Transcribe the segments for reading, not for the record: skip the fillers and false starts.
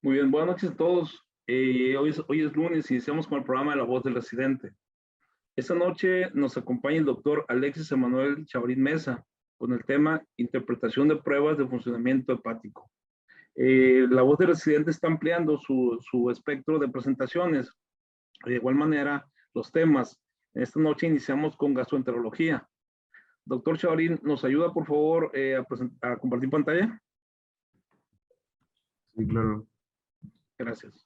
Muy bien, buenas noches a todos. Hoy es lunes y iniciamos con el programa La Voz del Residente. Esta noche nos acompaña el doctor Alexis Emanuel Chavarín Mesa con el tema Interpretación de pruebas de funcionamiento hepático. La Voz del Residente está ampliando su espectro de presentaciones. De igual manera, los temas. Esta noche iniciamos con gastroenterología. Doctor Chavarín, ¿nos ayuda por favor a compartir pantalla? Sí, claro. Gracias.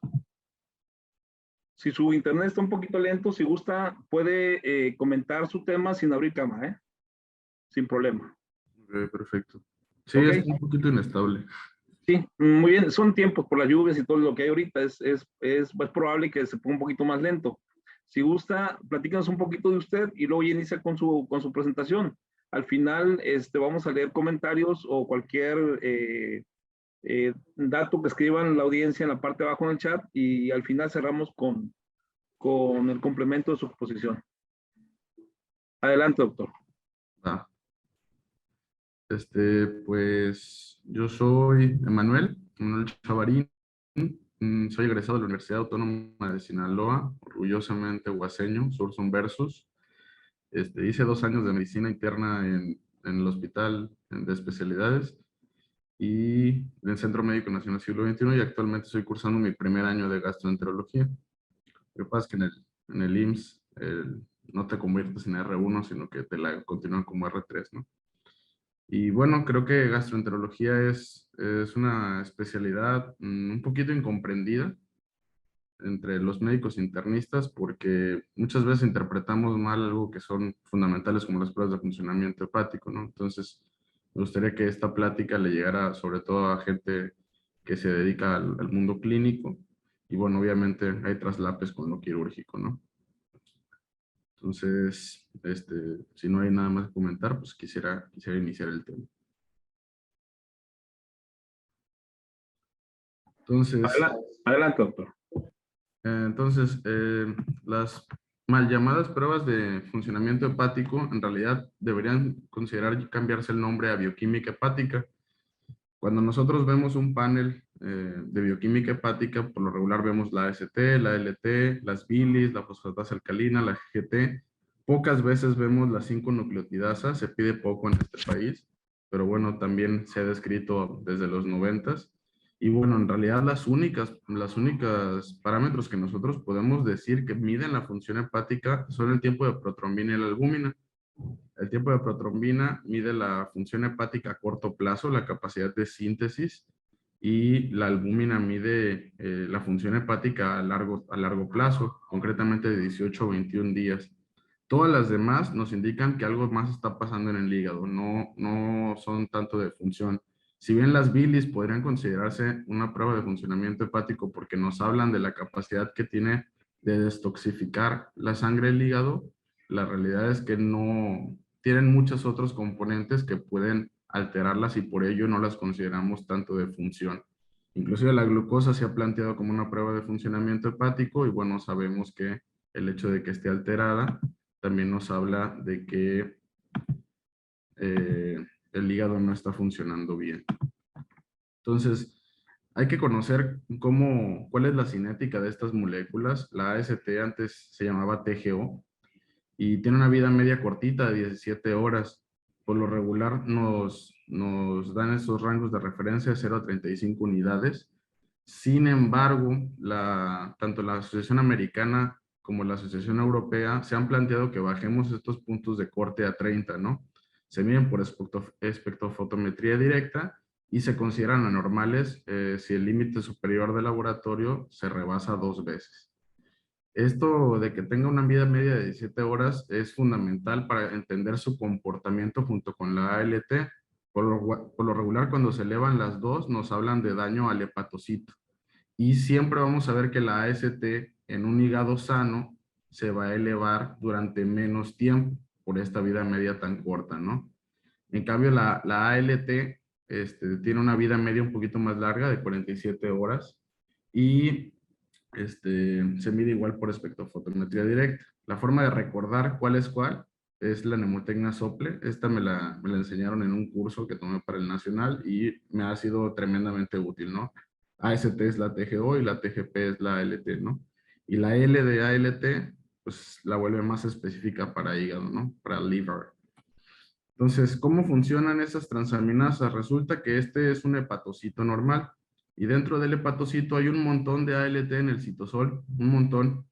Si su internet está un poquito lento, si gusta, puede comentar su tema sin abrir cámara, ¿eh? Sin problema. Perfecto. Sí, Ok, es un poquito inestable. sí, muy bien. Son tiempos por las lluvias y todo lo que hay ahorita. Es probable que se ponga un poquito más lento. Si gusta, platícanos un poquito de usted y luego ya inicia con su presentación. Al final, vamos a leer comentarios o cualquier dato que escriban la audiencia en la parte de abajo en el chat y al final cerramos con el complemento de su exposición. Adelante, doctor. Ah, pues yo soy Emanuel Chavarín. Soy egresado de la Universidad Autónoma de Sinaloa, orgullosamente huaseño, Sursum Versus. Hice 2 años de medicina interna en el hospital de especialidades y en el Centro Médico Nacional Siglo XXI, y actualmente estoy cursando mi primer año de gastroenterología. Lo que pasa es que en el IMSS no te conviertes en R1, sino que te la continúan como R3, ¿no? Y bueno, creo que gastroenterología es una especialidad un poquito incomprendida entre los médicos internistas, porque muchas veces interpretamos mal algo que son fundamentales como las pruebas de funcionamiento hepático, ¿no? Entonces, me gustaría que esta plática le llegara sobre todo a gente que se dedica al mundo clínico, y bueno, obviamente hay traslapes con lo quirúrgico, ¿no? Entonces, si no hay nada más que comentar, pues quisiera iniciar el tema. Entonces, Adelante, doctor. las mal llamadas pruebas de funcionamiento hepático en realidad deberían considerar cambiarse el nombre a bioquímica hepática. Cuando nosotros vemos un panel de bioquímica hepática, por lo regular vemos la AST, la LT, las bilis, la fosfatasa alcalina, la GGT. Pocas veces vemos la 5-nucleotidasa, se pide poco en este país, pero bueno, también se ha descrito desde los 90s. Y bueno, en realidad las únicas parámetros que nosotros podemos decir que miden la función hepática son el tiempo de protrombina y la albúmina. El tiempo de protrombina mide la función hepática a corto plazo, la capacidad de síntesis, y la albúmina mide la función hepática a largo plazo, concretamente de 18 a 21 días. Todas las demás nos indican que algo más está pasando en el hígado, no son tanto de función. Si bien las bilis podrían considerarse una prueba de funcionamiento hepático porque nos hablan de la capacidad que tiene de destoxificar la sangre del hígado, la realidad es que no tienen muchos otros componentes que pueden alterarlas y por ello no las consideramos tanto de función. Inclusive la glucosa se ha planteado como una prueba de funcionamiento hepático y bueno, sabemos que el hecho de que esté alterada también nos habla de que el hígado no está funcionando bien. Entonces, hay que conocer cuál es la cinética de estas moléculas. La AST antes se llamaba TGO y tiene una vida media cortita de 17 horas. Por lo regular nos dan estos rangos de referencia de 0 a 35 unidades. Sin embargo, tanto la Asociación Americana como la Asociación Europea se han planteado que bajemos estos puntos de corte a 30, ¿no? Se miden por espectrofotometría directa y se consideran anormales si el límite superior del laboratorio se rebasa 2 veces. Esto de que tenga una vida media de 17 horas es fundamental para entender su comportamiento junto con la ALT. Por lo regular, cuando se elevan las dos, nos hablan de daño al hepatocito. Y siempre vamos a ver que la AST en un hígado sano se va a elevar durante menos tiempo por esta vida media tan corta, ¿no? En cambio, la ALT tiene una vida media un poquito más larga, de 47 horas, y se mide igual por espectrofotometría directa. La forma de recordar cuál es la mnemotecnia SOPLE. Esta me la enseñaron en un curso que tomé para el Nacional y me ha sido tremendamente útil, ¿no? AST es la TGO y la TGP es la ALT, ¿no? Y la L de ALT, pues la vuelve más específica para hígado, ¿no? Para liver. Entonces, ¿cómo funcionan esas transaminasas? Resulta que este es un hepatocito normal y dentro del hepatocito hay un montón de ALT en el citosol, un montón,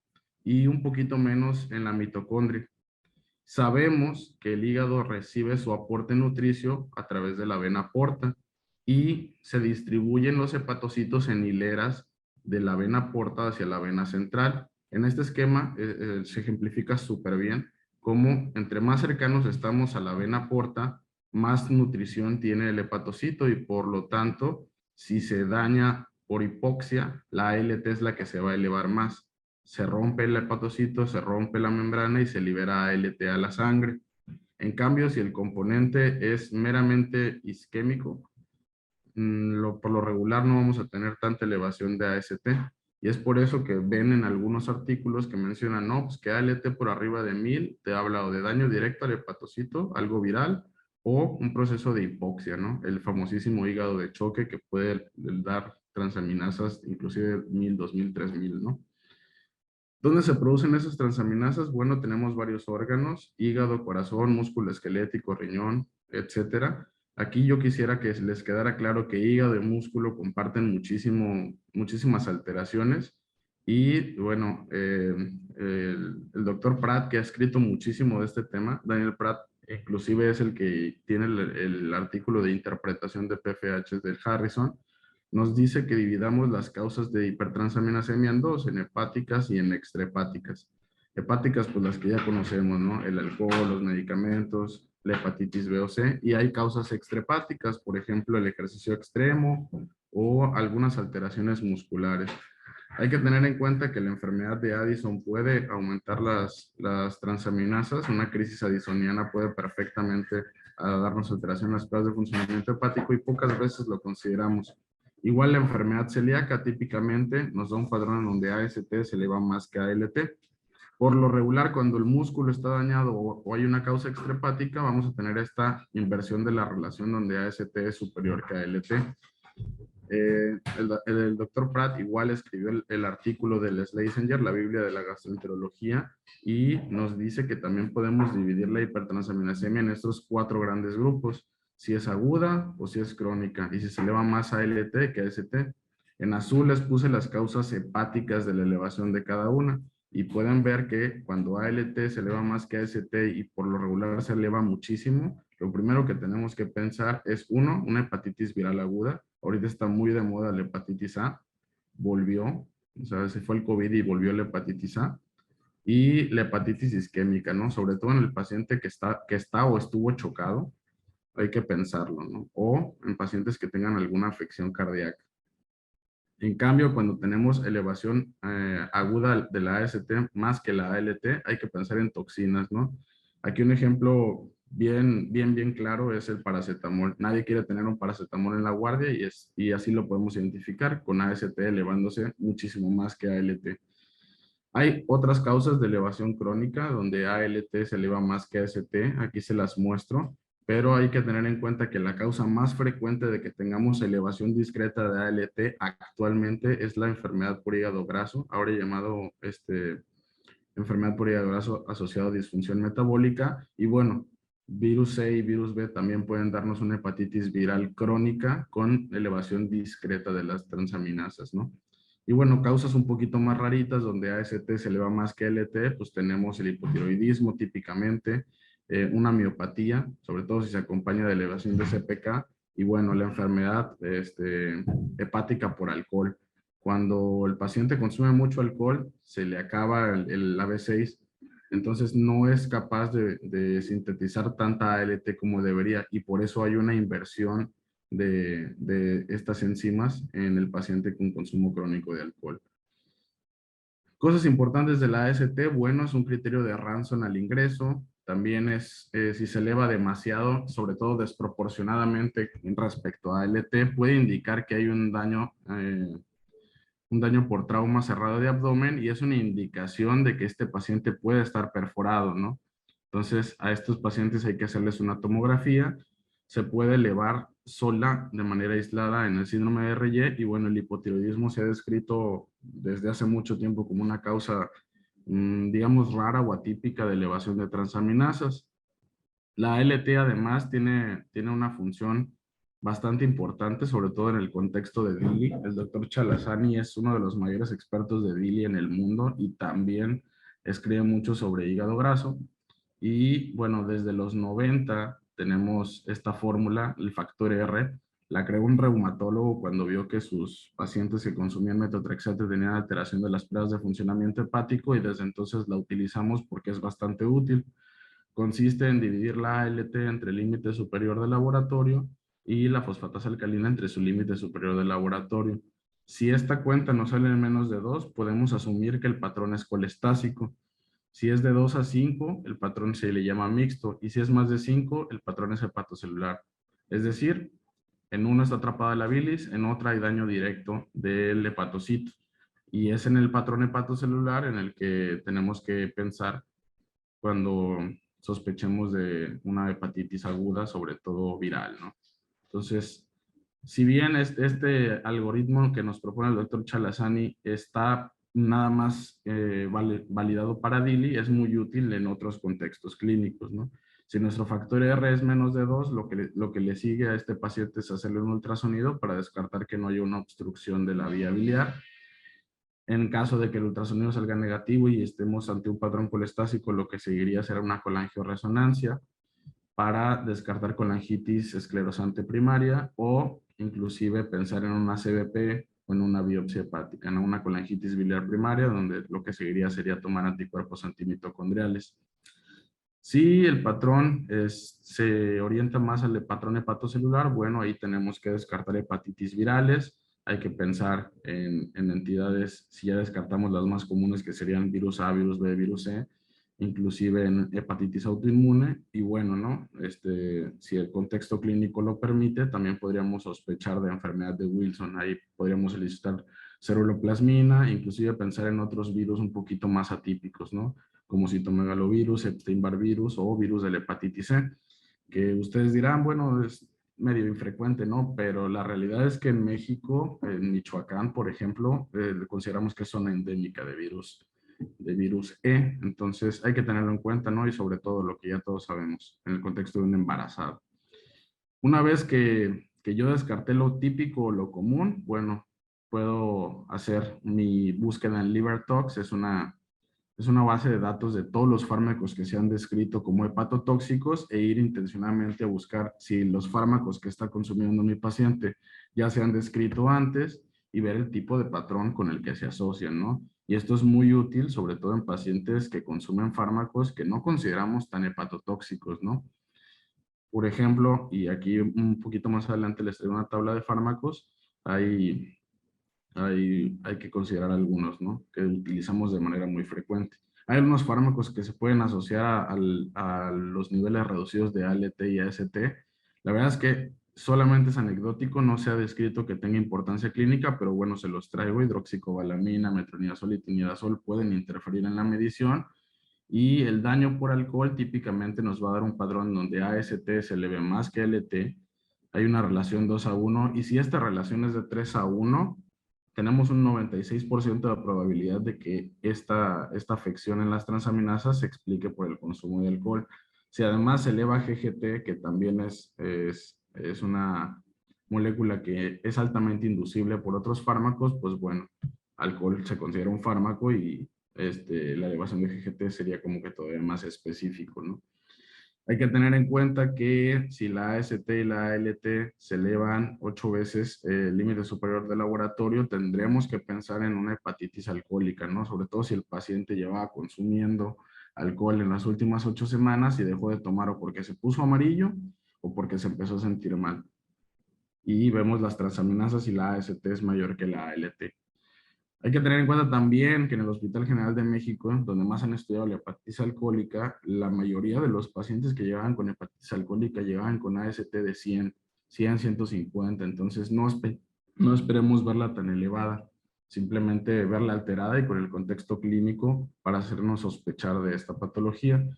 y un poquito menos en la mitocondria. Sabemos que el hígado recibe su aporte nutricio a través de la vena porta y se distribuyen los hepatocitos en hileras de la vena porta hacia la vena central. En este esquema se ejemplifica súper bien cómo entre más cercanos estamos a la vena porta, más nutrición tiene el hepatocito y por lo tanto, si se daña por hipoxia, la ALT es la que se va a elevar más. Se rompe el hepatocito, se rompe la membrana y se libera ALT a la sangre. En cambio, si el componente es meramente isquémico, por lo regular no vamos a tener tanta elevación de AST. Y es por eso que ven en algunos artículos que mencionan, no, pues que ALT por arriba de 1000 te habla o de daño directo al hepatocito, algo viral, o un proceso de hipoxia, ¿no? El famosísimo hígado de choque que puede dar transaminasas, inclusive 1000, 2000, 3000, ¿no? ¿Dónde se producen esas transaminasas? Bueno, tenemos varios órganos, hígado, corazón, músculo esquelético, riñón, etcétera. Aquí yo quisiera que les quedara claro que hígado y músculo comparten muchísimas alteraciones. Y bueno, el doctor Pratt, que ha escrito muchísimo de este tema, Daniel Pratt, inclusive es el que tiene el artículo de interpretación de PFH del Harrison, nos dice que dividamos las causas de hipertransaminasemia en dos, en hepáticas y en extrahepáticas. Hepáticas, pues las que ya conocemos, ¿no? El alcohol, los medicamentos, la hepatitis B o C, y hay causas extrahepáticas, por ejemplo, el ejercicio extremo o algunas alteraciones musculares. Hay que tener en cuenta que la enfermedad de Addison puede aumentar las transaminasas. Una crisis addisoniana puede perfectamente darnos alteración en las pruebas de funcionamiento hepático y pocas veces lo consideramos. Igual la enfermedad celíaca típicamente nos da un patrón en donde AST se eleva más que ALT. Por lo regular, cuando el músculo está dañado o hay una causa extrahepática, vamos a tener esta inversión de la relación donde AST es superior que ALT. El doctor Pratt igual escribió el artículo del Schlesinger, la Biblia de la gastroenterología, y nos dice que también podemos dividir la hipertransaminasemia en estos 4 grandes grupos, si es aguda o si es crónica, y si se eleva más ALT que AST. En azul les puse las causas hepáticas de la elevación de cada una, y pueden ver que cuando ALT se eleva más que AST y por lo regular se eleva muchísimo, lo primero que tenemos que pensar es, uno, una hepatitis viral aguda. Ahorita está muy de moda la hepatitis A, volvió, o sea, se fue el COVID y volvió la hepatitis A. Y la hepatitis isquémica, ¿no? Sobre todo en el paciente que está o estuvo chocado, hay que pensarlo, ¿no? O en pacientes que tengan alguna afección cardíaca. En cambio, cuando tenemos elevación aguda de la AST más que la ALT, hay que pensar en toxinas, ¿no? Aquí un ejemplo bien claro es el paracetamol. Nadie quiere tener un paracetamol en la guardia y así lo podemos identificar con AST elevándose muchísimo más que ALT. Hay otras causas de elevación crónica donde ALT se eleva más que AST, aquí se las muestro, pero hay que tener en cuenta que la causa más frecuente de que tengamos elevación discreta de ALT actualmente es la enfermedad por hígado graso, ahora llamado enfermedad por hígado graso asociado a disfunción metabólica, y bueno, virus C y virus B también pueden darnos una hepatitis viral crónica con elevación discreta de las transaminasas, ¿no? Y bueno, causas un poquito más raritas donde AST se eleva más que LT, pues tenemos el hipotiroidismo típicamente, una miopatía, sobre todo si se acompaña de elevación de CPK, y bueno, la enfermedad hepática por alcohol. Cuando el paciente consume mucho alcohol, se le acaba el AB6, entonces no es capaz de sintetizar tanta ALT como debería, y por eso hay una inversión de estas enzimas en el paciente con consumo crónico de alcohol. Cosas importantes de la AST, bueno, es un criterio de Ranson al ingreso, también es si se eleva demasiado, sobre todo desproporcionadamente respecto a ALT, puede indicar que hay un daño por trauma cerrado de abdomen y es una indicación de que este paciente puede estar perforado, ¿no? Entonces, a estos pacientes hay que hacerles una tomografía, se puede elevar sola, de manera aislada en el síndrome de RY, y bueno, el hipotiroidismo se ha descrito desde hace mucho tiempo como una causa, digamos, rara o atípica de elevación de transaminasas. La ALT además tiene una función bastante importante, sobre todo en el contexto de DILI. El doctor Chalasani es uno de los mayores expertos de DILI en el mundo y también escribe mucho sobre hígado graso. Y bueno, desde los 90 tenemos esta fórmula, el factor R. La creó un reumatólogo cuando vio que sus pacientes que consumían metotrexate tenían alteración de las pruebas de funcionamiento hepático, y desde entonces la utilizamos porque es bastante útil. Consiste en dividir la ALT entre el límite superior del laboratorio y la fosfatasa alcalina entre su límite superior del laboratorio. Si esta cuenta no sale en menos de 2, podemos asumir que el patrón es colestásico. Si es de 2 a 5, el patrón se le llama mixto, y si es más de 5, el patrón es hepatocelular. Es decir, en una está atrapada la bilis, en otra hay daño directo del hepatocito. Y es en el patrón hepatocelular en el que tenemos que pensar cuando sospechemos de una hepatitis aguda, sobre todo viral, ¿no? Entonces, si bien este algoritmo que nos propone el doctor Chalasani está nada más validado para DILI, es muy útil en otros contextos clínicos, ¿no? Si nuestro factor R es menos de 2, lo que le sigue a este paciente es hacerle un ultrasonido para descartar que no haya una obstrucción de la vía biliar. En caso de que el ultrasonido salga negativo y estemos ante un patrón colestásico, lo que seguiría será una colangioresonancia para descartar colangitis esclerosante primaria, o inclusive pensar en una CBP o en una biopsia hepática, ¿no? Una colangitis biliar primaria, donde lo que seguiría sería tomar anticuerpos antimitocondriales. Si el patrón se orienta más al patrón hepatocelular, bueno, ahí tenemos que descartar hepatitis virales. Hay que pensar en entidades, si ya descartamos las más comunes, que serían virus A, virus B, virus C, inclusive en hepatitis autoinmune. Y bueno, ¿no? Si el contexto clínico lo permite, también podríamos sospechar de enfermedad de Wilson. Ahí podríamos solicitar ceruloplasmina, inclusive pensar en otros virus un poquito más atípicos, ¿no? Como citomegalovirus, Epstein-Barr virus o virus de la hepatitis C, que ustedes dirán, bueno, es medio infrecuente, ¿no? Pero la realidad es que en México, en Michoacán, por ejemplo, consideramos que es zona endémica de virus E, entonces hay que tenerlo en cuenta, ¿no? Y sobre todo lo que ya todos sabemos en el contexto de un embarazado. Una vez que yo descarté lo típico o lo común, bueno, puedo hacer mi búsqueda en LiverTox. Es una base de datos de todos los fármacos que se han descrito como hepatotóxicos, e ir intencionalmente a buscar si los fármacos que está consumiendo mi paciente ya se han descrito antes, y ver el tipo de patrón con el que se asocian, ¿no? Y esto es muy útil, sobre todo en pacientes que consumen fármacos que no consideramos tan hepatotóxicos, ¿no? Por ejemplo, y aquí un poquito más adelante les traigo una tabla de fármacos, hay hay que considerar algunos, ¿no? Que utilizamos de manera muy frecuente. Hay algunos fármacos que se pueden asociar a los niveles reducidos de ALT y AST. La verdad es que solamente es anecdótico, no se ha descrito que tenga importancia clínica, pero bueno, se los traigo. Hidroxicobalamina, metronidazol y tinidazol pueden interferir en la medición, y el daño por alcohol típicamente nos va a dar un patrón donde AST se eleve más que ALT. Hay una relación 2 a 1, y si esta relación es de 3 a 1, tenemos un 96% de probabilidad de que esta afección en las transaminasas se explique por el consumo de alcohol. Si además se eleva GGT, que también es una molécula que es altamente inducible por otros fármacos, pues bueno, alcohol se considera un fármaco, y la elevación de GGT sería como que todavía más específico, ¿no? Hay que tener en cuenta que si la AST y la ALT se elevan 8 veces el límite superior del laboratorio, tendremos que pensar en una hepatitis alcohólica, ¿no? Sobre todo si el paciente llevaba consumiendo alcohol en las últimas 8 semanas y dejó de tomar, o porque se puso amarillo o porque se empezó a sentir mal. Y vemos las transaminasas y la AST es mayor que la ALT. Hay que tener en cuenta también que en el Hospital General de México, donde más han estudiado la hepatitis alcohólica, la mayoría de los pacientes que llegaban con hepatitis alcohólica llegaban con AST de 100, 150. Entonces no esperemos verla tan elevada, simplemente verla alterada y con el contexto clínico para hacernos sospechar de esta patología.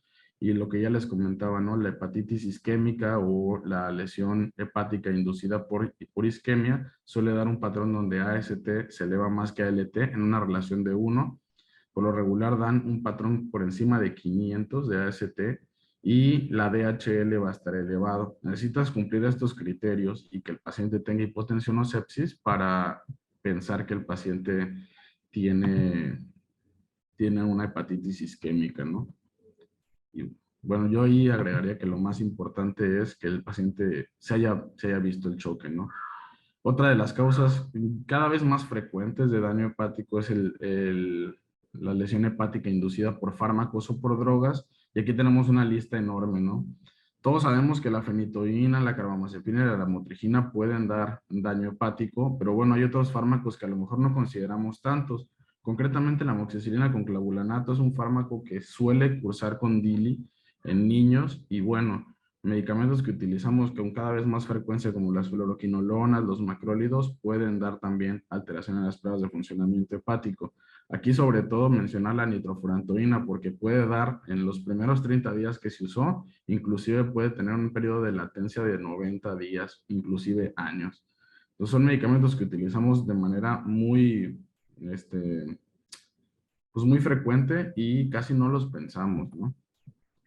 Y lo que ya les comentaba, ¿no? La hepatitis isquémica o la lesión hepática inducida por isquemia suele dar un patrón donde AST se eleva más que ALT en una relación de 1. Por lo regular dan un patrón por encima de 500 de AST y la DHL va a estar elevado. Necesitas cumplir estos criterios y que el paciente tenga hipotensión o sepsis para pensar que el paciente tiene, tiene una hepatitis isquémica, ¿no? Y bueno, yo ahí agregaría que lo más importante es que el paciente se haya visto el choque, ¿no? Otra de las causas cada vez más frecuentes de daño hepático es la lesión hepática inducida por fármacos o por drogas. Y aquí tenemos una lista enorme, ¿no? Todos sabemos que la fenitoína, la carbamazepina y la lamotrigina pueden dar daño hepático, pero bueno, hay otros fármacos que a lo mejor no consideramos tantos. Concretamente, la amoxicilina con clavulanato es un fármaco que suele cursar con DILI en niños y bueno, medicamentos que utilizamos con cada vez más frecuencia como las fluoroquinolonas, los macrólidos, pueden dar también alteración en las pruebas de funcionamiento hepático. Aquí sobre todo mencionar la nitrofurantoína porque puede dar en los primeros 30 días que se usó, inclusive puede tener un periodo de latencia de 90 días, inclusive años. Entonces son medicamentos que utilizamos de manera pues muy frecuente y casi no los pensamos, ¿no?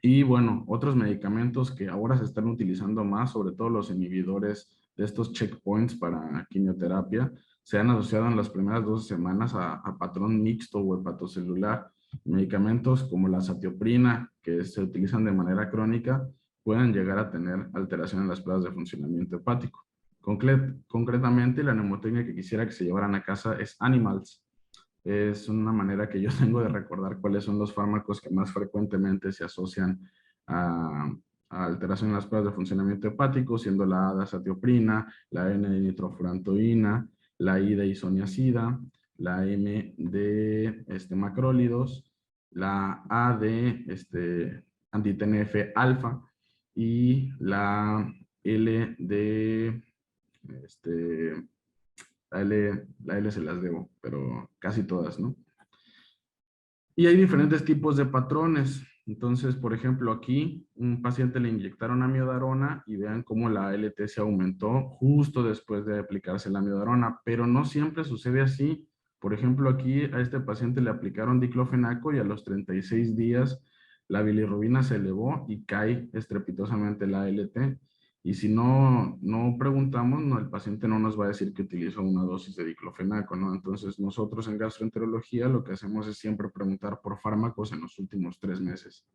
Y bueno, otros medicamentos que ahora se están utilizando más, sobre todo los inhibidores de estos checkpoints para quimioterapia, se han asociado en las primeras 12 semanas a patrón mixto o hepatocelular. Medicamentos como la satioprina, que se utilizan de manera crónica, pueden llegar a tener alteración en las pruebas de funcionamiento hepático. Concretamente, la mnemotecnia que quisiera que se llevaran a casa es Animals. Es una manera que yo tengo de recordar cuáles son los fármacos que más frecuentemente se asocian a, a alteración en las pruebas de funcionamiento hepático, siendo la A dasatioprina, la N de nitrofurantoína, la I de isoniazida, la M de macrólidos, la A de anti-TNF alfa y la L de este, la L se las debo, pero casi todas, ¿no? Y hay diferentes tipos de patrones. Entonces, por ejemplo, aquí un paciente le inyectaron amiodarona y vean cómo la ALT se aumentó justo después de aplicarse la amiodarona, pero no siempre sucede así. Por ejemplo, aquí a este paciente le aplicaron diclofenaco y a los 36 días la bilirrubina se elevó y cae estrepitosamente la ALT. Y si no preguntamos, no, el paciente no nos va a decir que utilizó una dosis de diclofenaco, ¿no? Entonces, nosotros en gastroenterología lo que hacemos es siempre preguntar por fármacos en los últimos 3 meses.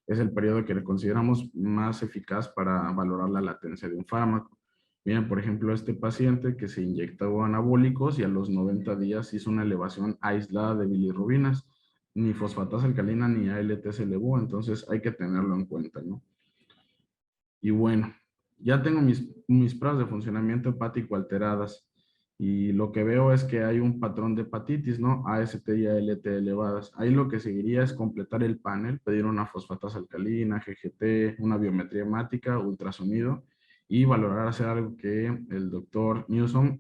Es el periodo que le consideramos más eficaz para valorar la latencia de un fármaco. Miren, por ejemplo, este paciente que se inyectó anabólicos y a los 90 días hizo una elevación aislada de bilirrubinas. Ni fosfatasa alcalina ni ALT se elevó, entonces hay que tenerlo en cuenta, ¿no? Y bueno, ya tengo mis pruebas de funcionamiento hepático alteradas y lo que veo es que hay un patrón de hepatitis, ¿no? AST y ALT elevadas. Ahí lo que seguiría es completar el panel, pedir una fosfatasa alcalina, GGT, una biometría hemática, ultrasonido y valorar hacer algo que el doctor Newsom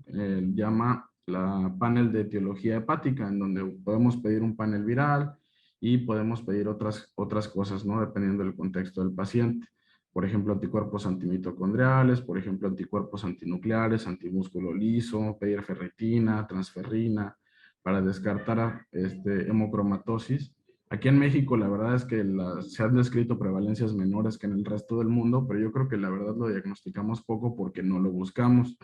llama la panel de etiología hepática, en donde podemos pedir un panel viral y podemos pedir otras cosas, ¿no? Dependiendo del contexto del paciente. Por ejemplo, anticuerpos antimitocondriales, por ejemplo, anticuerpos antinucleares, antimúsculo liso, pedir ferritina, transferrina, para descartar hemocromatosis. Aquí en México la verdad es que se han descrito prevalencias menores que en el resto del mundo, pero yo creo que la verdad lo diagnosticamos poco porque no lo buscamos.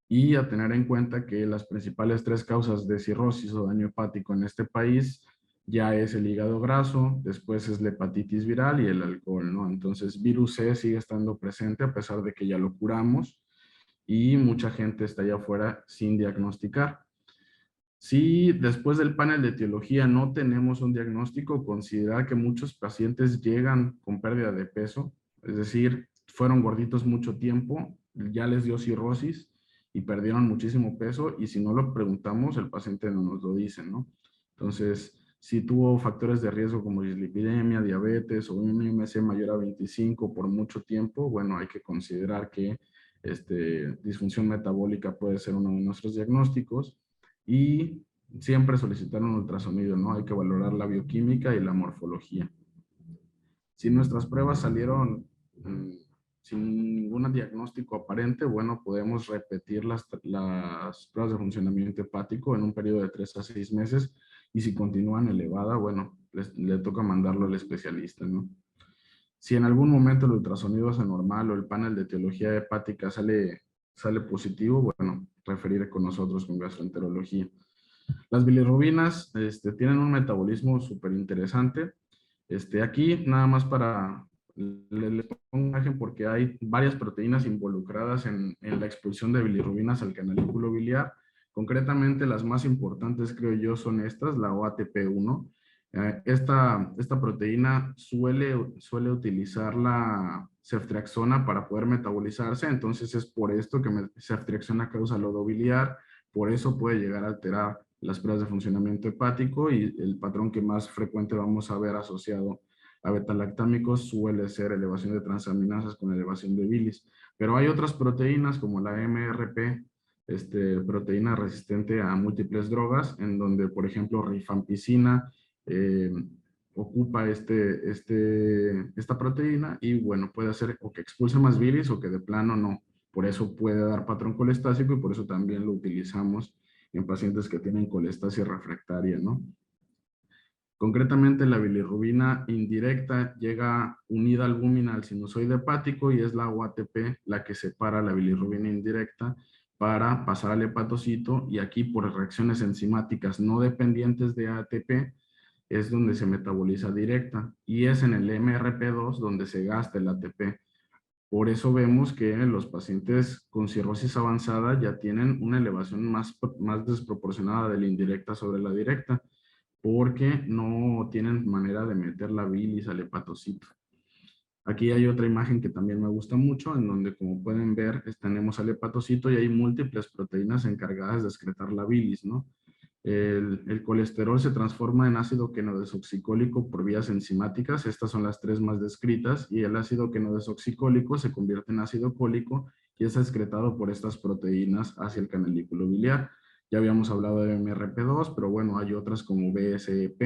Y a tener en cuenta que las principales 3 causas de cirrosis o daño hepático en este país ya es el hígado graso, después es la hepatitis viral y el alcohol, ¿no? Entonces, virus C sigue estando presente a pesar de que ya lo curamos y mucha gente está allá afuera sin diagnosticar. Si después del panel de etiología no tenemos un diagnóstico, considera que muchos pacientes llegan con pérdida de peso, es decir, fueron gorditos mucho tiempo, ya les dio cirrosis y perdieron muchísimo peso y si no lo preguntamos, el paciente no nos lo dice, ¿no? Entonces, si tuvo factores de riesgo como dislipidemia, diabetes o un IMC mayor a 25 por mucho tiempo, bueno, hay que considerar que disfunción metabólica puede ser uno de nuestros diagnósticos y siempre solicitar un ultrasonido, ¿no? Hay que valorar la bioquímica y la morfología. Si nuestras pruebas salieron sin ningún diagnóstico aparente, bueno, podemos repetir las pruebas de funcionamiento hepático en un periodo de 3 a 6 meses, y si continúan elevada, bueno, le toca mandarlo al especialista, ¿no? Si en algún momento el ultrasonido es anormal o el panel de etiología hepática sale positivo, bueno, referir con nosotros con gastroenterología. Las bilirrubinas tienen un metabolismo súper interesante. Aquí nada más para, les pongo una imagen porque hay varias proteínas involucradas en la expulsión de bilirrubinas al canalículo biliar. Concretamente las más importantes, creo yo, son estas, la OATP1. Esta proteína suele utilizar la ceftriaxona para poder metabolizarse, entonces es por esto que ceftriaxona causa lodo biliar, por eso puede llegar a alterar las pruebas de funcionamiento hepático, y el patrón que más frecuente vamos a ver asociado a beta-lactámicos suele ser elevación de transaminasas con elevación de bilis. Pero hay otras proteínas como la MRP, proteína resistente a múltiples drogas, en donde, por ejemplo, rifampicina ocupa esta proteína, y bueno, puede hacer o que expulse más bilis o que de plano no. Por eso puede dar patrón colestásico, y por eso también lo utilizamos en pacientes que tienen colestasis refractaria, ¿no? Concretamente, la bilirrubina indirecta llega unida al albúmina al sinusoide hepático, y es la OATP la que separa la bilirrubina indirecta para pasar al hepatocito, y aquí por reacciones enzimáticas no dependientes de ATP es donde se metaboliza directa, y es en el MRP2 donde se gasta el ATP. Por eso vemos que los pacientes con cirrosis avanzada ya tienen una elevación más desproporcionada de la indirecta sobre la directa, porque no tienen manera de meter la bilis al hepatocito. Aquí hay otra imagen que también me gusta mucho, en donde, como pueden ver, tenemos al hepatocito y hay múltiples proteínas encargadas de excretar la bilis, ¿no? El colesterol se transforma en ácido quenodesoxicólico por vías enzimáticas. Estas son las 3 más descritas, y el ácido quenodesoxicólico se convierte en ácido cólico y es excretado por estas proteínas hacia el canalículo biliar. Ya habíamos hablado de MRP2, pero bueno, hay otras como BSEP,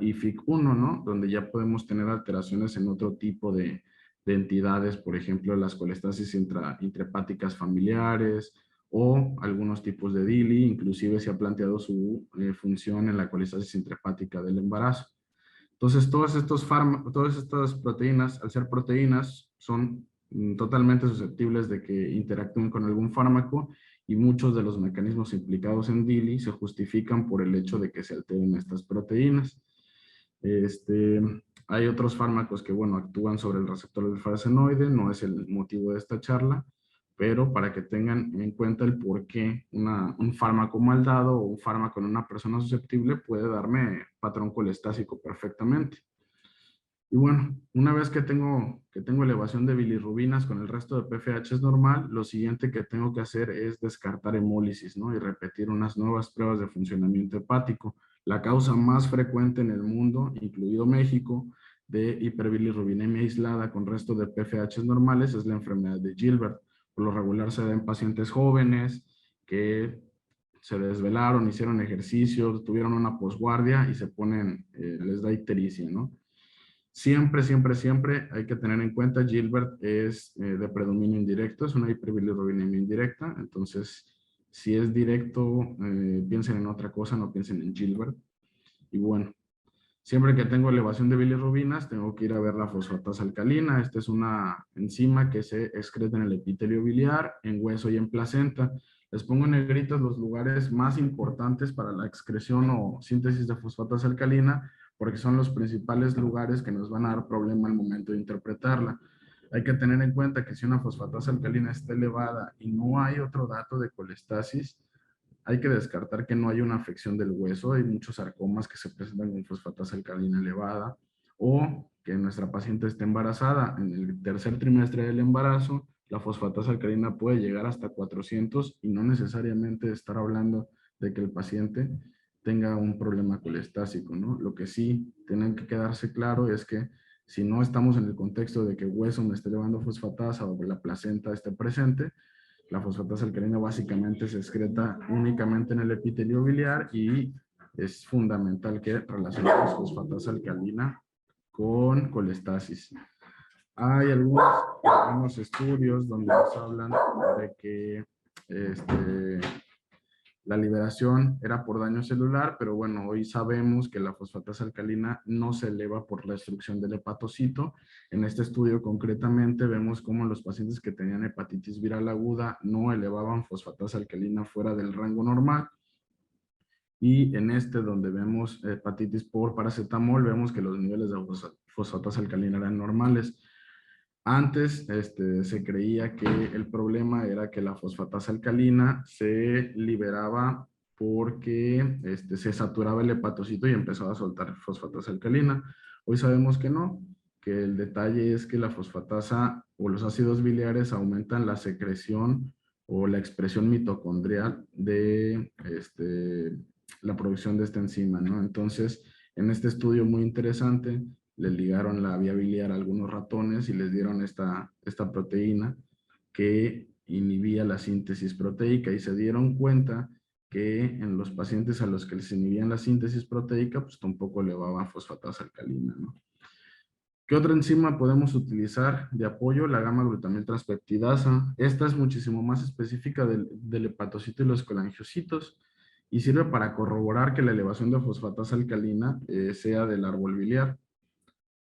y FIC1, ¿no? Donde ya podemos tener alteraciones en otro tipo de entidades, por ejemplo, las colestasis intrahepáticas familiares, o algunos tipos de DILI. Inclusive se ha planteado su función en la colestasis intrahepática del embarazo. Entonces, todas estas proteínas, al ser proteínas, son totalmente susceptibles de que interactúen con algún fármaco, y muchos de los mecanismos implicados en DILI se justifican por el hecho de que se alteren estas proteínas. Hay otros fármacos que, bueno, actúan sobre el receptor del farasenoide, no es el motivo de esta charla, pero para que tengan en cuenta el por qué un fármaco mal dado o un fármaco en una persona susceptible puede darme patrón colestásico perfectamente. Y bueno, una vez que tengo elevación de bilirrubinas con el resto de PFH es normal, lo siguiente que tengo que hacer es descartar hemólisis, ¿no? Y repetir unas nuevas pruebas de funcionamiento hepático. La causa más frecuente en el mundo, incluido México, de hiperbilirrubinemia aislada con resto de PFH normales es la enfermedad de Gilbert. Por lo regular se da en pacientes jóvenes que se desvelaron, hicieron ejercicio, tuvieron una posguardia y les da ictericia, ¿no? Siempre, siempre, siempre hay que tener en cuenta, Gilbert es de predominio indirecto, es una hiperbilirrubinemia indirecta. Entonces, si es directo, piensen en otra cosa, no piensen en Gilbert. Y bueno, siempre que tengo elevación de bilirrubinas, tengo que ir a ver la fosfatasa alcalina. Esta es una enzima que se excreta en el epitelio biliar, en hueso y en placenta. Les pongo en negritas los lugares más importantes para la excreción o síntesis de fosfatasa alcalina, porque son los principales lugares que nos van a dar problema al momento de interpretarla. Hay que tener en cuenta que si una fosfatasa alcalina está elevada y no hay otro dato de colestasis, hay que descartar que no hay una afección del hueso. Hay muchos sarcomas que se presentan con fosfatasa alcalina elevada, o que nuestra paciente esté embarazada. En el tercer trimestre del embarazo, la fosfatasa alcalina puede llegar hasta 400, y no necesariamente estar hablando de que el paciente tenga un problema colestásico, ¿no? Lo que sí tienen que quedarse claro es que si no estamos en el contexto de que el hueso me esté elevando fosfatasa o que la placenta esté presente, la fosfatasa alcalina básicamente se excreta únicamente en el epitelio biliar, y es fundamental que relacionemos fosfatasa alcalina con colestasis. Hay algunos estudios donde nos hablan de que la liberación era por daño celular, pero bueno, hoy sabemos que la fosfatasa alcalina no se eleva por la destrucción del hepatocito. En este estudio concretamente vemos cómo los pacientes que tenían hepatitis viral aguda no elevaban fosfatasa alcalina fuera del rango normal. Y en este donde vemos hepatitis por paracetamol, vemos que los niveles de fosfatasa alcalina eran normales. Antes se creía que el problema era que la fosfatasa alcalina se liberaba porque se saturaba el hepatocito y empezaba a soltar fosfatasa alcalina. Hoy sabemos que no, que el detalle es que la fosfatasa o los ácidos biliares aumentan la secreción o la expresión mitocondrial de la producción de esta enzima, ¿no? Entonces, en este estudio muy interesante, le ligaron la vía biliar a algunos ratones y les dieron esta proteína que inhibía la síntesis proteica y se dieron cuenta que en los pacientes a los que les inhibían la síntesis proteica, pues tampoco elevaba fosfatasa alcalina, ¿no? ¿Qué otra enzima podemos utilizar de apoyo? La gamma-glutamiltranseptidasa. Esta es muchísimo más específica del hepatocito y los colangiocitos y sirve para corroborar que la elevación de fosfatasa alcalina sea del árbol biliar.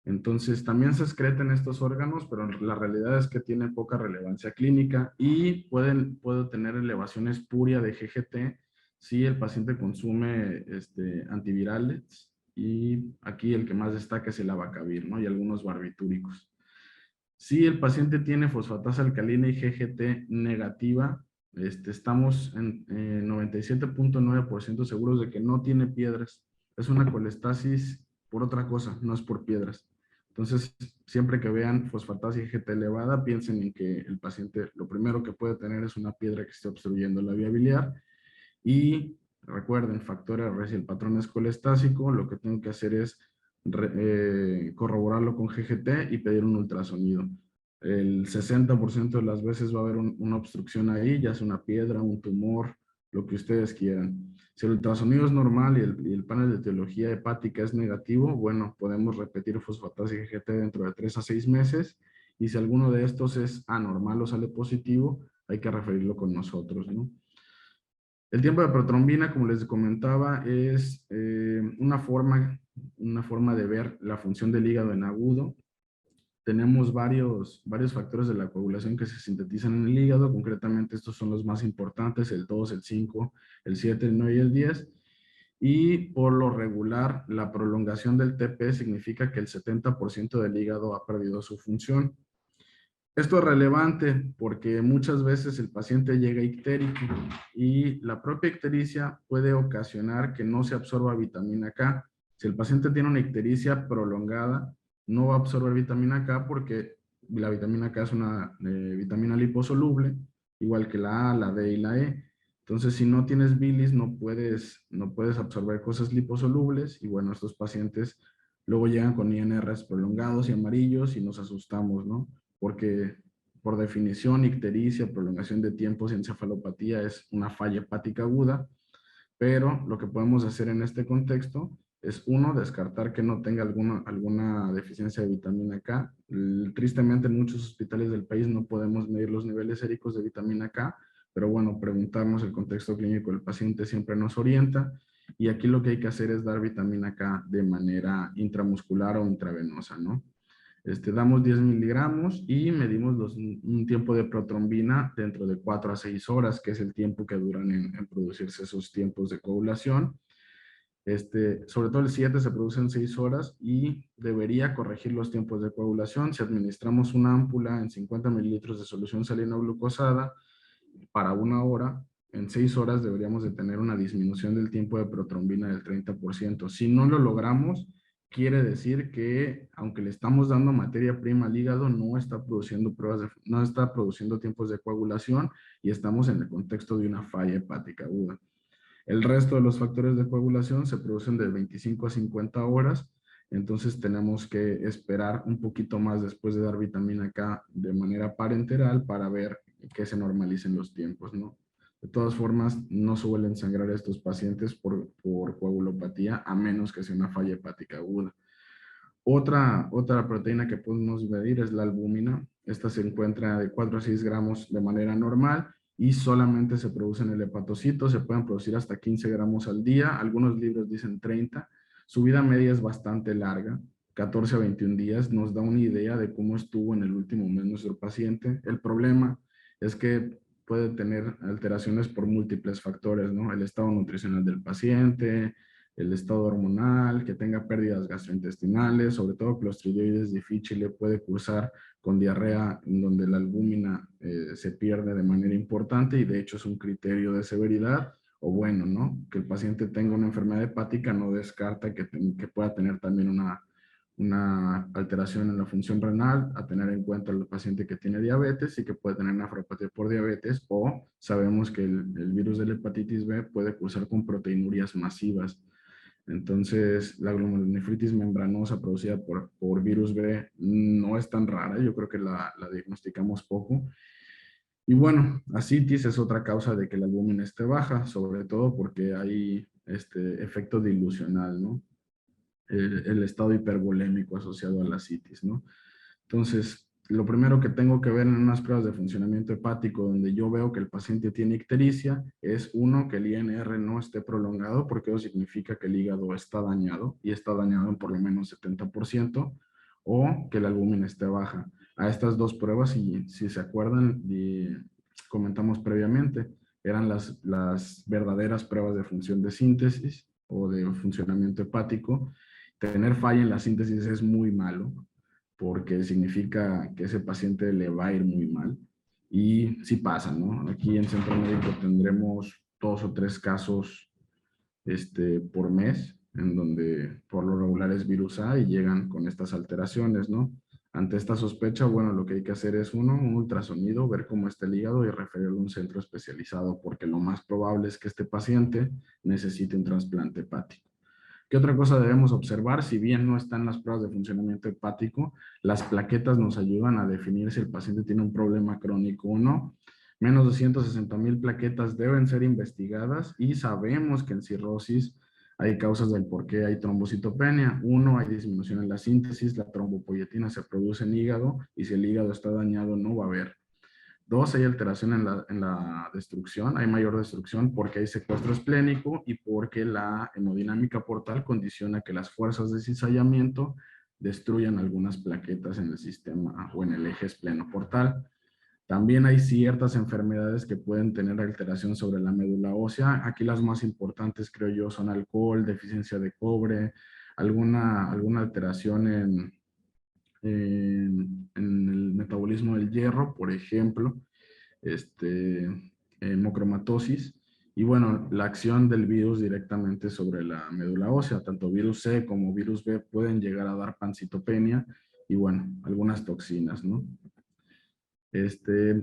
Entonces, también se excreta en estos órganos, pero la realidad es que tiene poca relevancia clínica y puede tener elevación espuria de GGT si el paciente consume antivirales, y aquí el que más destaca es el abacavir, ¿no? Y algunos barbitúricos. Si el paciente tiene fosfatasa alcalina y GGT negativa, estamos en 97.9% seguros de que no tiene piedras. Es una colestasis por otra cosa, no es por piedras. Entonces, siempre que vean fosfatasa y GGT elevada, piensen en que el paciente lo primero que puede tener es una piedra que esté obstruyendo la vía biliar. Y recuerden, factor R, si el patrón es colestásico, lo que tengo que hacer es corroborarlo con GGT y pedir un ultrasonido. El 60% de las veces va a haber una obstrucción ahí, ya sea una piedra, un tumor, lo que ustedes quieran. Si el ultrasonido es normal y el panel de etiología hepática es negativo, bueno, podemos repetir fosfatasa y GGT dentro de 3 a 6 meses. Y si alguno de estos es anormal o sale positivo, hay que referirlo con nosotros, ¿no? El tiempo de protrombina, como les comentaba, es una forma de ver la función del hígado en agudo. Tenemos varios factores de la coagulación que se sintetizan en el hígado. Concretamente, estos son los más importantes: el 2, el 5, el 7, el 9 y el 10. Y por lo regular, la prolongación del TP significa que el 70% del hígado ha perdido su función. Esto es relevante porque muchas veces el paciente llega ictérico y la propia ictericia puede ocasionar que no se absorba vitamina K. Si el paciente tiene una ictericia prolongada, no va a absorber vitamina K porque la vitamina K es una vitamina liposoluble, igual que la A, la D y la E. Entonces, si no tienes bilis, no puedes absorber cosas liposolubles, y bueno, estos pacientes luego llegan con INRs prolongados y amarillos y nos asustamos, ¿no? Porque por definición, ictericia, prolongación de tiempos y encefalopatía es una falla hepática aguda, pero lo que podemos hacer en este contexto es, uno, descartar que no tenga alguna deficiencia de vitamina K. Tristemente, en muchos hospitales del país no podemos medir los niveles séricos de vitamina K, pero bueno, preguntarnos el contexto clínico del paciente siempre nos orienta, y aquí lo que hay que hacer es dar vitamina K de manera intramuscular o intravenosa, ¿no? Damos 10 miligramos y medimos un tiempo de protrombina dentro de 4 a 6 horas, que es el tiempo que duran en producirse esos tiempos de coagulación. Sobre todo el 7 se produce en 6 horas y debería corregir los tiempos de coagulación. Si administramos una ámpula en 50 mililitros de solución salina glucosada para 1 hora, en 6 horas deberíamos de tener una disminución del tiempo de protrombina del 30%. Si no lo logramos, quiere decir que aunque le estamos dando materia prima al hígado, no está produciendo tiempos de coagulación y estamos en el contexto de una falla hepática aguda. El resto de los factores de coagulación se producen de 25 a 50 horas, entonces tenemos que esperar un poquito más después de dar vitamina K de manera parenteral para ver que se normalicen los tiempos, ¿no? De todas formas, no suelen sangrar estos pacientes por coagulopatía, a menos que sea una falla hepática aguda. Otra proteína que podemos medir es la albúmina. Esta se encuentra de 4 a 6 gramos de manera normal y solamente se produce en el hepatocito. Se pueden producir hasta 15 gramos al día. Algunos libros dicen 30. Su vida media es bastante larga, 14 a 21 días. Nos da una idea de cómo estuvo en el último mes nuestro paciente. El problema es que puede tener alteraciones por múltiples factores, ¿no? El estado nutricional del paciente, el estado hormonal, que tenga pérdidas gastrointestinales, sobre todo clostridioides difíciles, puede cursar con diarrea en donde la albúmina se pierde de manera importante y de hecho es un criterio de severidad. O bueno, ¿no? Que el paciente tenga una enfermedad hepática no descarta que pueda tener también una alteración en la función renal, a tener en cuenta el paciente que tiene diabetes y que puede tener nefropatía por diabetes, o sabemos que el virus de la hepatitis B puede cursar con proteinurias masivas. Entonces, la glomerulonefritis membranosa producida por virus B no es tan rara, yo creo que la diagnosticamos poco. Y bueno, ascitis es otra causa de que la albúmina esté baja, sobre todo porque hay este efecto dilucional, ¿no? El estado hipervolémico asociado a la ascitis, ¿no? Entonces, lo primero que tengo que ver en unas pruebas de funcionamiento hepático donde yo veo que el paciente tiene ictericia es, uno, que el INR no esté prolongado, porque eso significa que el hígado está dañado y está dañado en por lo menos 70%, o que la albúmina esté baja. A estas dos pruebas, y si se acuerdan, y comentamos previamente, eran las verdaderas pruebas de función de síntesis o de funcionamiento hepático. Tener falla en la síntesis es muy malo, porque significa que ese paciente le va a ir muy mal. Y sí pasa, ¿no? Aquí en Centro Médico tendremos 2 o 3 casos por mes, en donde por lo regular es virus A y llegan con estas alteraciones, ¿no? Ante esta sospecha, bueno, lo que hay que hacer es, uno, un ultrasonido, ver cómo está el hígado y referirlo a un centro especializado, porque lo más probable es que este paciente necesite un trasplante hepático. ¿Qué otra cosa debemos observar? Si bien no están las pruebas de funcionamiento hepático, las plaquetas nos ayudan a definir si el paciente tiene un problema crónico o no. Menos de 160,000 plaquetas deben ser investigadas y sabemos que en cirrosis hay causas del por qué hay trombocitopenia. Uno, hay disminución en la síntesis, la trombopoyetina se produce en hígado y si el hígado está dañado no va a haber. Dos, hay alteración en la destrucción, hay mayor destrucción porque hay secuestro esplénico y porque la hemodinámica portal condiciona que las fuerzas de cizallamiento destruyan algunas plaquetas en el sistema o en el eje esplenoportal. También hay ciertas enfermedades que pueden tener alteración sobre la médula ósea. Aquí las más importantes, creo yo, son alcohol, deficiencia de cobre, alguna alteración en el metabolismo del hierro, por ejemplo, hemocromatosis, y bueno, la acción del virus directamente sobre la médula ósea, tanto virus C como virus B pueden llegar a dar pancitopenia y bueno, algunas toxinas, ¿no?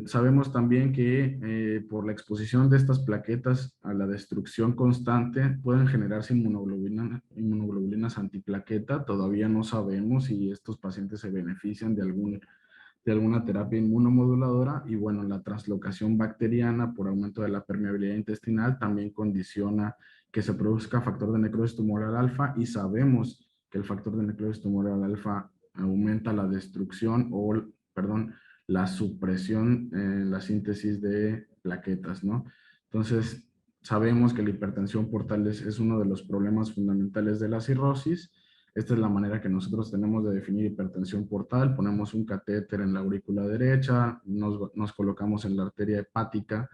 Sabemos también que por la exposición de estas plaquetas a la destrucción constante pueden generarse inmunoglobulinas antiplaqueta. Todavía no sabemos si estos pacientes se benefician de alguna terapia inmunomoduladora y bueno, la translocación bacteriana por aumento de la permeabilidad intestinal también condiciona que se produzca factor de necrosis tumoral alfa y sabemos que el factor de necrosis tumoral alfa aumenta la destrucción o, perdón, la supresión en la síntesis de plaquetas, ¿no? Entonces, sabemos que la hipertensión portal es uno de los problemas fundamentales de la cirrosis. Esta es la manera que nosotros tenemos de definir hipertensión portal. Ponemos un catéter en la aurícula derecha, nos colocamos en la arteria hepática,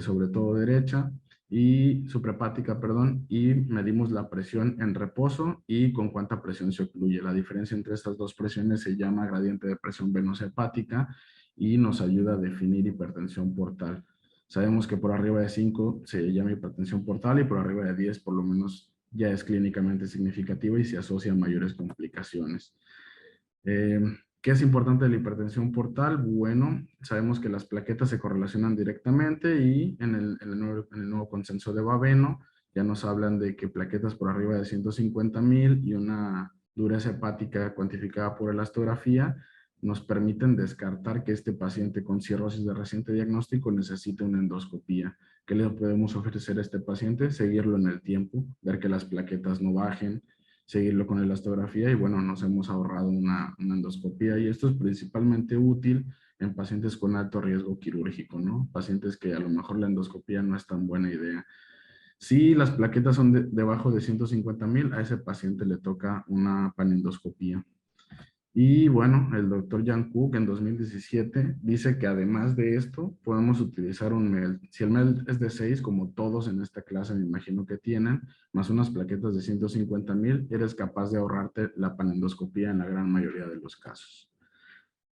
sobre todo derecha, y suprahepática, perdón, y medimos la presión en reposo y con cuánta presión se ocluye. La diferencia entre estas dos presiones se llama gradiente de presión venosa hepática y nos ayuda a definir hipertensión portal. Sabemos que por arriba de 5 se llama hipertensión portal y por arriba de 10 por lo menos ya es clínicamente significativa y se asocia a mayores complicaciones. ¿Qué es importante de la hipertensión portal? Bueno, sabemos que las plaquetas se correlacionan directamente y en el nuevo consenso de Baveno ya nos hablan de que plaquetas por arriba de 150,000 y una dureza hepática cuantificada por elastografía nos permiten descartar que este paciente con cirrosis de reciente diagnóstico necesite una endoscopía. ¿Qué le podemos ofrecer a este paciente? Seguirlo en el tiempo, ver que las plaquetas no bajen, seguirlo con elastografía y bueno, nos hemos ahorrado una endoscopía y esto es principalmente útil en pacientes con alto riesgo quirúrgico, ¿no? Pacientes que a lo mejor la endoscopía no es tan buena idea. Si las plaquetas son debajo de 150,000, a ese paciente le toca una panendoscopía. Y bueno, el doctor Jan Cook en 2017 dice que además de esto, podemos utilizar un MELD. Si el MELD es de 6, como todos en esta clase me imagino que tienen, más unas plaquetas de 150,000, eres capaz de ahorrarte la panendoscopía en la gran mayoría de los casos.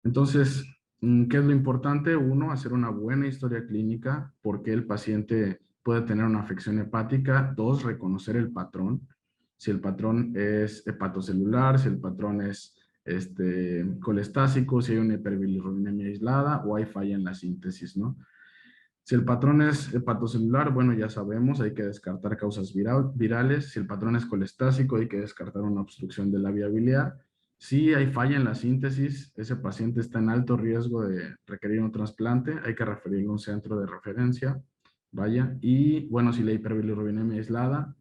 Entonces, ¿qué es lo importante? Uno, hacer una buena historia clínica, porque el paciente puede tener una afección hepática. Dos, reconocer el patrón. Si el patrón es hepatocelular, si el patrón es colestásico, si hay una hiperbilirrubinemia aislada o hay falla en la síntesis, ¿no? Si el patrón es hepatocelular, bueno, ya sabemos, hay que descartar causas virales. Si el patrón es colestásico, hay que descartar una obstrucción de la vía biliar. Si hay falla en la síntesis, ese paciente está en alto riesgo de requerir un trasplante, hay que referirlo a un centro de referencia, vaya. Y bueno, si la hiperbilirrubinemia aislada,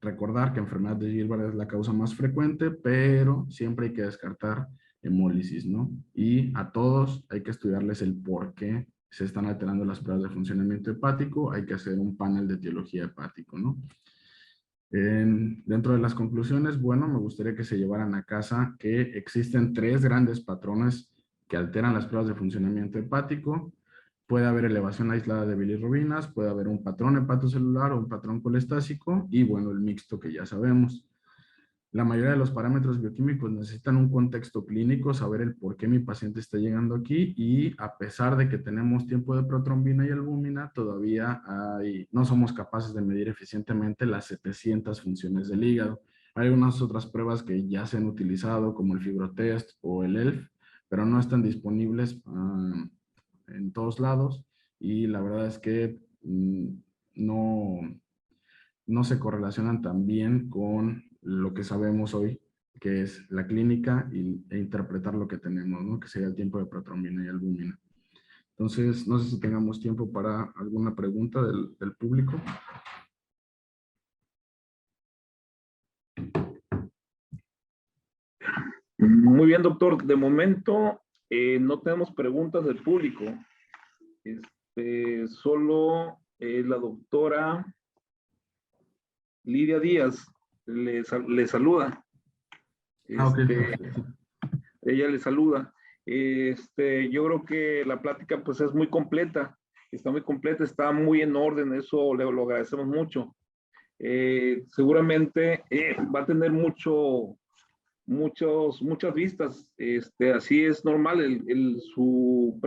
recordar que enfermedad de Gilbert es la causa más frecuente, pero siempre hay que descartar hemólisis, ¿no? Y a todos hay que estudiarles el por qué se están alterando las pruebas de funcionamiento hepático, hay que hacer un panel de etiología hepático, ¿no? Dentro de las conclusiones, bueno, me gustaría que se llevaran a casa que existen 3 grandes patrones que alteran las pruebas de funcionamiento hepático. Puede haber elevación aislada de bilirrubinas, puede haber un patrón hepatocelular o un patrón colestásico y bueno, el mixto que ya sabemos. La mayoría de los parámetros bioquímicos necesitan un contexto clínico, saber el por qué mi paciente está llegando aquí y a pesar de que tenemos tiempo de protrombina y albúmina, todavía no somos capaces de medir eficientemente las 700 funciones del hígado. Hay unas otras pruebas que ya se han utilizado como el Fibrotest o el ELF, pero no están disponibles en todos lados y la verdad es que no, no se correlacionan tan bien con lo que sabemos hoy, que es la clínica e interpretar lo que tenemos, ¿no? Que sería el tiempo de protrombina y albúmina. Entonces, no sé si tengamos tiempo para alguna pregunta del público. Muy bien, doctor. De momento no tenemos preguntas del público. Solo la doctora Lidia Díaz le saluda. Ok. Ella le saluda. Yo creo que la plática pues es muy completa, está muy completa, está muy en orden, eso lo agradecemos mucho. Seguramente va a tener muchas vistas, así es normal, su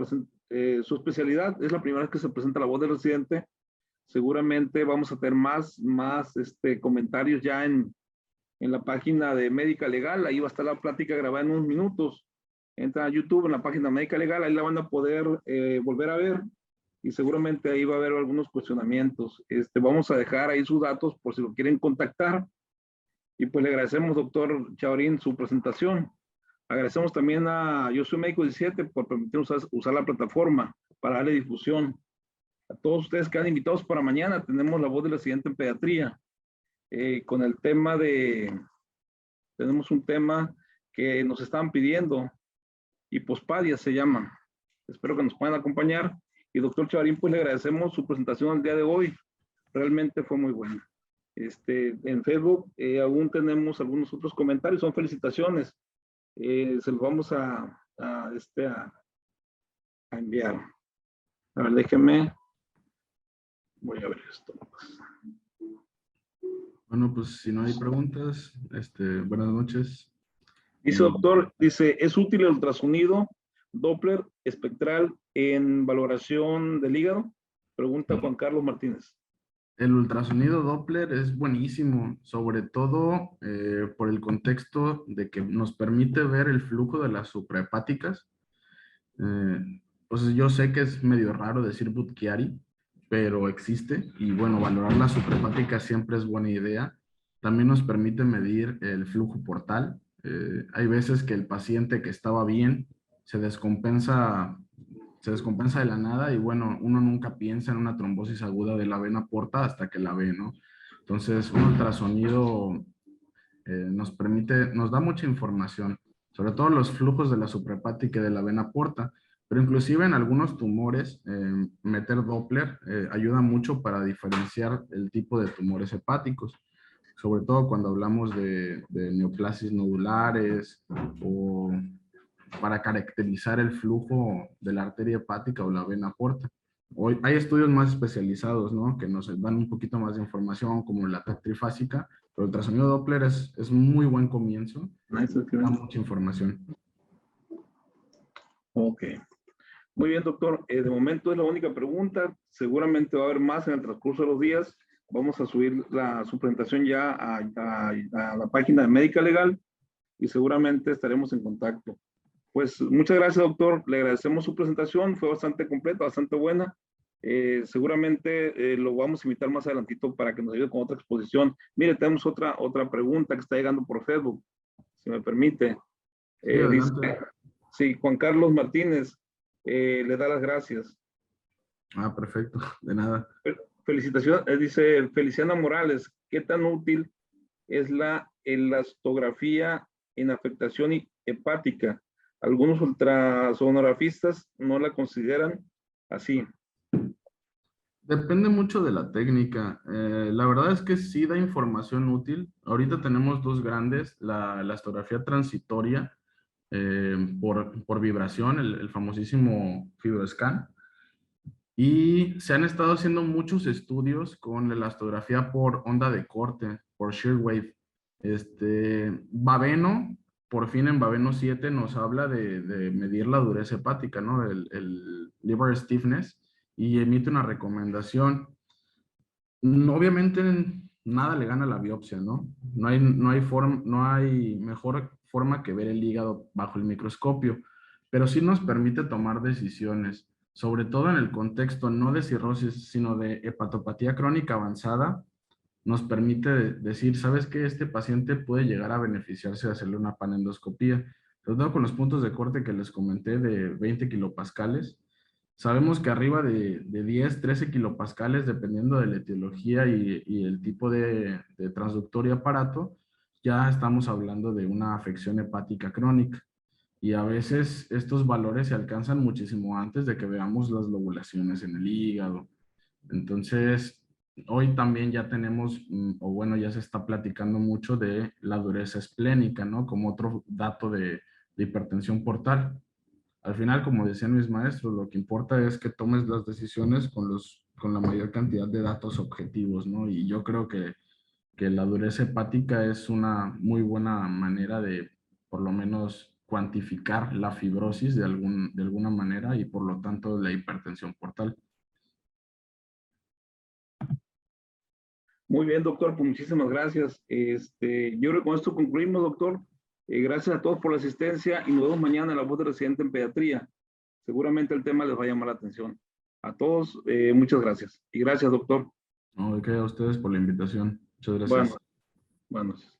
especialidad es la primera vez que se presenta La Voz del Residente. Seguramente vamos a tener más comentarios ya en la página de Médica Legal, ahí va a estar la plática grabada en unos minutos. Entra a YouTube en la página Médica Legal, ahí la van a poder volver a ver y seguramente ahí va a haber algunos cuestionamientos. Vamos a dejar ahí sus datos por si lo quieren contactar. Y pues le agradecemos, doctor Chavarín, su presentación. Agradecemos también a Yo Soy Médico 17 por permitirnos usar la plataforma para darle difusión. A todos ustedes que han invitados para mañana, tenemos La Voz del Residente en Pediatría. Con el tema tenemos un tema que nos estaban pidiendo, hipospadia se llama. Espero que nos puedan acompañar. Y doctor Chavarín, pues le agradecemos su presentación el día de hoy. Realmente fue muy buena. En Facebook aún tenemos algunos otros comentarios, son felicitaciones. Se los vamos a enviar. A ver, déjenme. Voy a ver esto. Bueno, pues si no hay preguntas, buenas noches. Dice doctor, ¿es útil el ultrasonido Doppler espectral en valoración del hígado? Pregunta Juan Carlos Martínez. El ultrasonido Doppler es buenísimo, sobre todo por el contexto de que nos permite ver el flujo de las suprahepáticas. Pues yo sé que es medio raro decir Budd-Chiari, pero existe y bueno, valorar la suprahepática siempre es buena idea. También nos permite medir el flujo portal. Hay veces que el paciente que estaba bien se descompensa de la nada y bueno, uno nunca piensa en una trombosis aguda de la vena porta hasta que la ve, ¿no? Entonces, un ultrasonido nos da mucha información, sobre todo los flujos de la suprahepática y de la vena porta, pero inclusive en algunos tumores, meter Doppler ayuda mucho para diferenciar el tipo de tumores hepáticos, sobre todo cuando hablamos de neoplasias nodulares o para caracterizar el flujo de la arteria hepática o la vena porta. Hoy hay estudios más especializados, ¿no? Que nos dan un poquito más de información, como la TAC trifásica, pero el ultrasonido Doppler es muy buen comienzo, da mucha información. Ok. Muy bien, doctor. De momento es la única pregunta. Seguramente va a haber más en el transcurso de los días. Vamos a subir su presentación ya a la página de Médica Legal y seguramente estaremos en contacto. Pues muchas gracias, doctor. Le agradecemos su presentación. Fue bastante completa, bastante buena. Seguramente lo vamos a invitar más adelantito para que nos ayude con otra exposición. Mire, tenemos otra pregunta que está llegando por Facebook, si me permite. Sí, adelante. Dice, sí, Juan Carlos Martínez le da las gracias. Ah, perfecto. De nada. Felicitaciones, dice Feliciana Morales, ¿qué tan útil es la elastografía en afectación hepática? Algunos ultrasonografistas no la consideran así. Depende mucho de la técnica. La verdad es que sí da información útil. Ahorita tenemos dos grandes, la elastografía transitoria por vibración, el famosísimo FibroScan. Y se han estado haciendo muchos estudios con la elastografía por onda de corte, por shear wave. Baveno, por fin en Baveno 7 nos habla de medir la dureza hepática, ¿no? El liver stiffness, y emite una recomendación. Obviamente nada le gana a la biopsia, ¿no? No hay mejor forma que ver el hígado bajo el microscopio, pero sí nos permite tomar decisiones, sobre todo en el contexto no de cirrosis, sino de hepatopatía crónica avanzada. Nos permite decir, ¿sabes qué? Este paciente puede llegar a beneficiarse de hacerle una panendoscopía. Sobre todo con los puntos de corte que les comenté de 20 kilopascales. Sabemos que arriba de 10, 13 kilopascales, dependiendo de la etiología y el tipo de transductor y aparato, ya estamos hablando de una afección hepática crónica. Y a veces estos valores se alcanzan muchísimo antes de que veamos las lobulaciones en el hígado. Entonces, hoy también ya tenemos, o bueno, ya se está platicando mucho de la dureza esplénica, ¿no? Como otro dato de hipertensión portal. Al final, como decían mis maestros, lo que importa es que tomes las decisiones con la mayor cantidad de datos objetivos, ¿no? Y yo creo que la dureza hepática es una muy buena manera de, por lo menos, cuantificar la fibrosis de alguna manera y, por lo tanto, la hipertensión portal. Muy bien, doctor, pues muchísimas gracias. Yo creo que con esto concluimos, doctor. Gracias a todos por la asistencia y nos vemos mañana en La Voz del Residente en Pediatría. Seguramente el tema les va a llamar la atención. A todos, muchas gracias. Y gracias, doctor. No, de qué a ustedes por la invitación. Muchas gracias. Bueno, buenas.